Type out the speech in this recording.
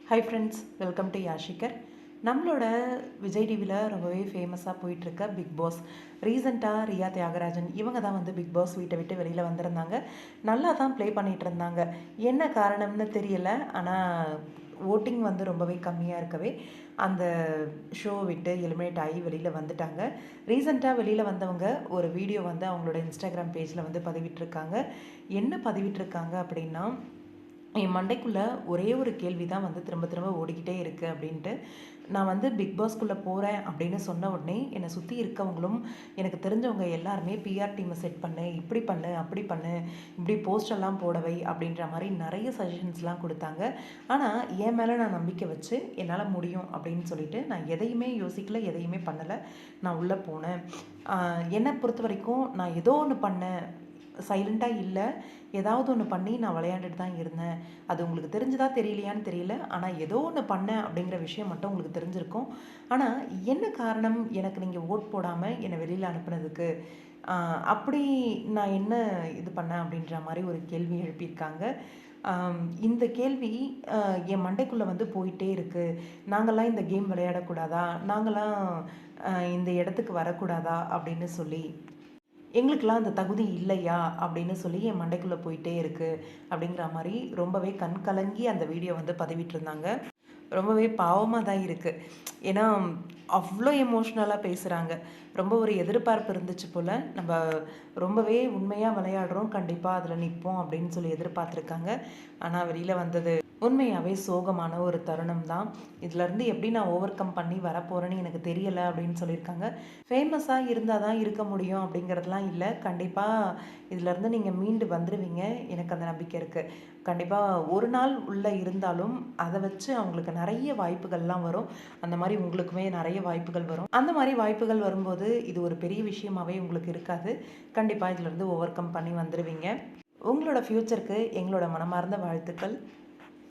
High friends, welcome to யாஷிகர். நம்மளோட விஜய் டிவியில் ரொம்பவே ஃபேமஸாக போயிட்டுருக்க பிக் பாஸ். ரீசெண்டாக ரியா தியாகராஜன் இவங்க தான் வந்து பிக் பாஸ் வீட்டை விட்டு வெளியில் வந்திருந்தாங்க. நல்லா தான் ப்ளே பண்ணிகிட்டு இருந்தாங்க. என்ன காரணம்னு தெரியல, ஆனால் ஓட்டிங் வந்து ரொம்பவே கம்மியாக இருக்கவே அந்த ஷோ விட்டு எலிமினேட் ஆகி வெளியில் வந்துட்டாங்க. ரீசெண்டாக வெளியில் வந்தவங்க ஒரு வீடியோ வந்து அவங்களோட இன்ஸ்டாகிராம் பேஜில் வந்து பதிவிட்டிருக்காங்க. என்ன பதிவிட்டிருக்காங்க அப்படின்னா, என் மண்டைக்குள்ளே ஒரே ஒரு கேள்வி தான் வந்து திரும்ப திரும்ப ஓடிக்கிட்டே இருக்குது அப்படின்ட்டு. நான் வந்து பிக் பாஸ்குள்ளே போகிறேன் அப்படின்னு சொன்ன உடனே என்னை சுற்றி இருக்கவங்களும் எனக்கு தெரிஞ்சவங்க எல்லாருமே பிஆர் டீமை செட் பண்ணு, இப்படி பண்ணு, அப்படி பண்ணு, இப்படி போஸ்டெல்லாம் போடவை அப்படின்ற மாதிரி நிறைய சஜஷன்ஸ்லாம் கொடுத்தாங்க. ஆனால் என் மேலே நான் நம்பிக்கை வச்சு என்னால் முடியும் அப்படின்னு சொல்லிட்டு நான் எதையுமே யோசிக்கல, எதையுமே பண்ணலை. நான் உள்ளே போனேன். என்னை பொறுத்த வரைக்கும் நான் ஏதோ ஒன்று பண்ணேன், சைலண்ட்டாக இல்லை, ஏதாவது ஒன்று பண்ணி நான் விளையாண்டுட்டு தான் இருந்தேன். அது உங்களுக்கு தெரிஞ்சுதா தெரியலையான்னு தெரியல, ஆனால் ஏதோ ஒன்று பண்ணேன் அப்படிங்கிற விஷயம் மட்டும் உங்களுக்கு தெரிஞ்சிருக்கும். ஆனால் என்ன காரணம் எனக்கு நீங்கள் ஓட் போடாமல் என்னை வெளியில் அனுப்புனதுக்கு? அப்படி நான் என்ன இது பண்ணேன் அப்படின்ற மாதிரி ஒரு கேள்வி எழுப்பியிருக்காங்க. இந்த கேள்வி என் மண்டைக்குள்ளே வந்து போயிட்டே இருக்குது. நாங்கள்லாம் இந்த கேம் விளையாடக்கூடாதா, நாங்களாம் இந்த இடத்துக்கு வரக்கூடாதா அப்படின்னு சொல்லி, எங்களுக்கெல்லாம் அந்த தகுதி இல்லையா அப்படின்னு சொல்லி என் மண்டைக்குள்ளே போயிட்டே இருக்குது அப்படிங்கிற மாதிரி ரொம்பவே கண் கலங்கி அந்த வீடியோ வந்து பதிவிட்டிருந்தாங்க. ரொம்பவே பாவமாக தான் இருக்குது. ஏன்னா அவ்வளோ எமோஷ்னலாக பேசுகிறாங்க. ரொம்ப ஒரு எதிர்பார்ப்பு இருந்துச்சு போல், நம்ம ரொம்பவே உண்மையாக விளையாடுறோம், கண்டிப்பாக அதில் நிற்போம் அப்படின்னு சொல்லி எதிர்பார்த்துருக்காங்க. ஆனால் வெளியில் வந்தது உண்மையாகவே சோகமான ஒரு தருணம் தான். இதுலேருந்து எப்படி நான் ஓவர் கம் பண்ணி வரப்போகிறேன்னு எனக்கு தெரியலை அப்படின்னு சொல்லியிருக்காங்க. ஃபேமஸாக இருந்தால் தான் இருக்க முடியும் அப்படிங்கிறதுலாம் இல்லை. கண்டிப்பாக இதிலேருந்து நீங்கள் மீண்டு வந்துடுவீங்க, எனக்கு அந்த நம்பிக்கை இருக்குது. கண்டிப்பாக ஒரு நாள் உள்ளே இருந்தாலும் அதை வச்சு அவங்களுக்கு நிறைய வாய்ப்புகள்லாம் வரும். அந்த மாதிரி உங்களுக்குமே நிறைய வாய்ப்புகள் வரும். அந்த மாதிரி வாய்ப்புகள் வரும்போது இது ஒரு பெரிய விஷயமாகவே உங்களுக்கு இருக்காது. கண்டிப்பாக இதிலேருந்து ஓவர் கம் பண்ணி வந்துடுவீங்க. உங்களோட ஃப்யூச்சருக்கு எங்களோட மனமார்ந்த வாழ்த்துக்கள்.